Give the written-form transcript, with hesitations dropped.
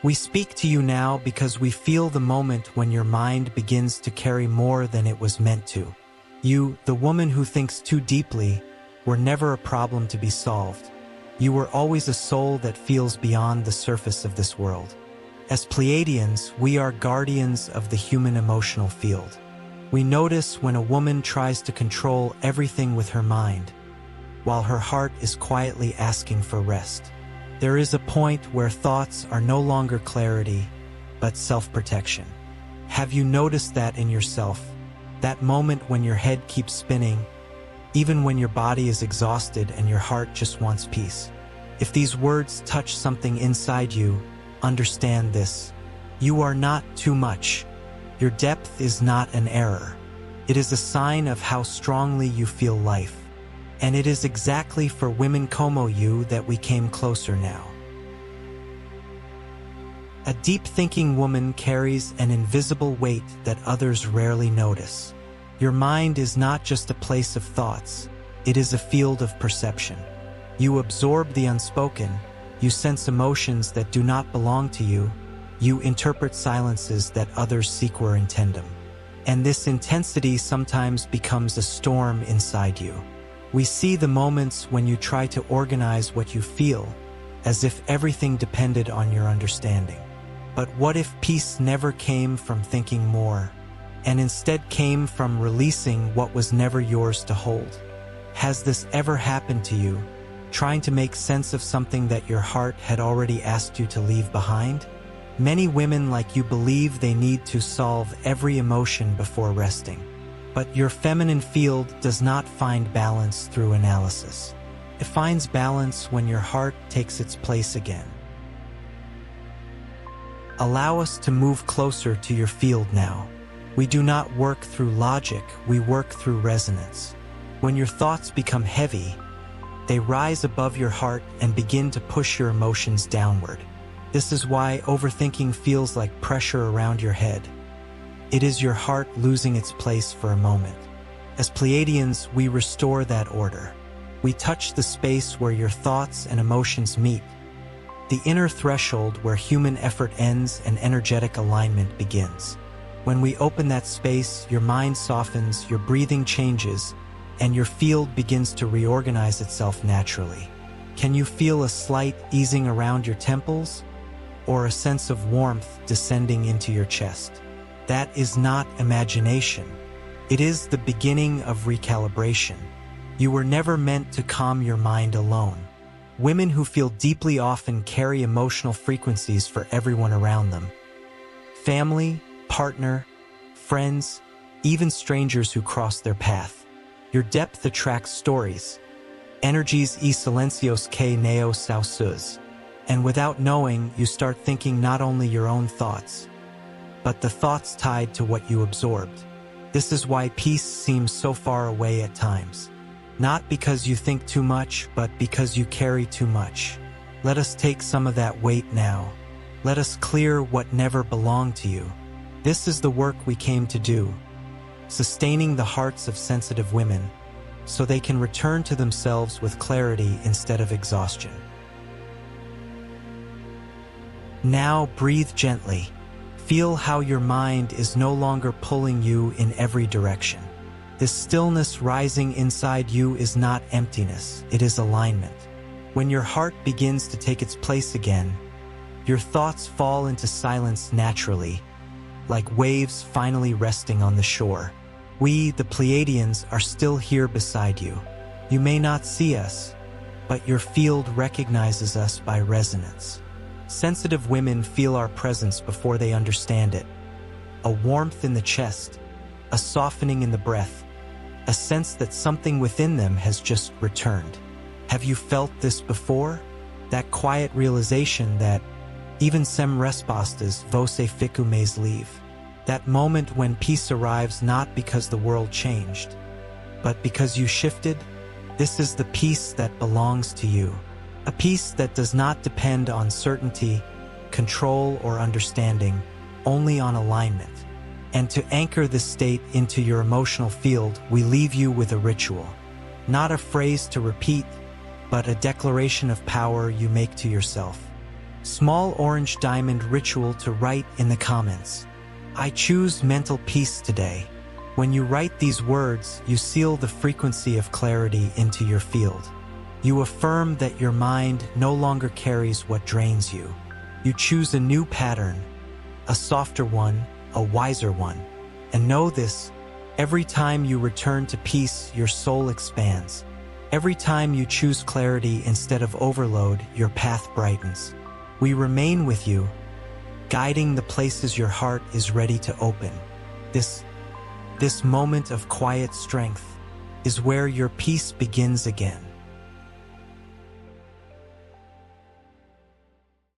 We speak to you now because we feel the moment when your mind begins to carry more than it was meant to. You, the woman who thinks too deeply, were never a problem to be solved. You were always a soul that feels beyond the surface of this world. As Pleiadians, we are guardians of the human emotional field. We notice when a woman tries to control everything with her mind, while her heart is quietly asking for rest. There is a point where thoughts are no longer clarity, but self-protection. Have you noticed that in yourself? That moment when your head keeps spinning, even when your body is exhausted and your heart just wants peace. If these words touch something inside you, understand this. You are not too much. Your depth is not an error. It is a sign of how strongly you feel life. And it is exactly for women como you that we came closer now. A deep-thinking woman carries an invisible weight that others rarely notice. Your mind is not just a place of thoughts, it is a field of perception. You absorb the unspoken, you sense emotions that do not belong to you, you interpret silences that others seek were intendum. And this intensity sometimes becomes a storm inside you. We see the moments when you try to organize what you feel, as if everything depended on your understanding. But what if peace never came from thinking more, and instead came from releasing what was never yours to hold? Has this ever happened to you, trying to make sense of something that your heart had already asked you to leave behind? Many women like you believe they need to solve every emotion before resting. But your feminine field does not find balance through analysis. It finds balance when your heart takes its place again. Allow us to move closer to your field now. We do not work through logic, we work through resonance. When your thoughts become heavy, they rise above your heart and begin to push your emotions downward. This is why overthinking feels like pressure around your head. It is your heart losing its place for a moment. As Pleiadians, we restore that order. We touch the space where your thoughts and emotions meet, the inner threshold where human effort ends and energetic alignment begins. When we open that space, your mind softens, your breathing changes, and your field begins to reorganize itself naturally. Can you feel a slight easing around your temples, or a sense of warmth descending into your chest? That is not imagination. It is the beginning of recalibration. You were never meant to calm your mind alone. Women who feel deeply often carry emotional frequencies for everyone around them. Family, partner, friends, even strangers who cross their path. Your depth attracts stories. Energies y silencios que neo sausus. And without knowing, you start thinking not only your own thoughts, but the thoughts tied to what you absorbed. This is why peace seems so far away at times. Not because you think too much, but because you carry too much. Let us take some of that weight now. Let us clear what never belonged to you. This is the work we came to do, sustaining the hearts of sensitive women, so they can return to themselves with clarity instead of exhaustion. Now breathe gently. Feel how your mind is no longer pulling you in every direction. This stillness rising inside you is not emptiness, it is alignment. When your heart begins to take its place again, your thoughts fall into silence naturally, like waves finally resting on the shore. We, the Pleiadians, are still here beside you. You may not see us, but your field recognizes us by resonance. Sensitive women feel our presence before they understand it. A warmth in the chest, a softening in the breath, a sense that something within them has just returned. Have you felt this before? That quiet realization that even sem respostas você fica mais livre. That moment when peace arrives not because the world changed, but because you shifted. This is the peace that belongs to you. A peace that does not depend on certainty, control, or understanding, only on alignment. And to anchor this state into your emotional field, we leave you with a ritual. Not a phrase to repeat, but a declaration of power you make to yourself. Small orange diamond ritual to write in the comments. I choose mental peace today. When you write these words, you seal the frequency of clarity into your field. You affirm that your mind no longer carries what drains you. You choose a new pattern, a softer one, a wiser one. And know this, every time you return to peace, your soul expands. Every time you choose clarity instead of overload, your path brightens. We remain with you, guiding the places your heart is ready to open. This moment of quiet strength is where your peace begins again.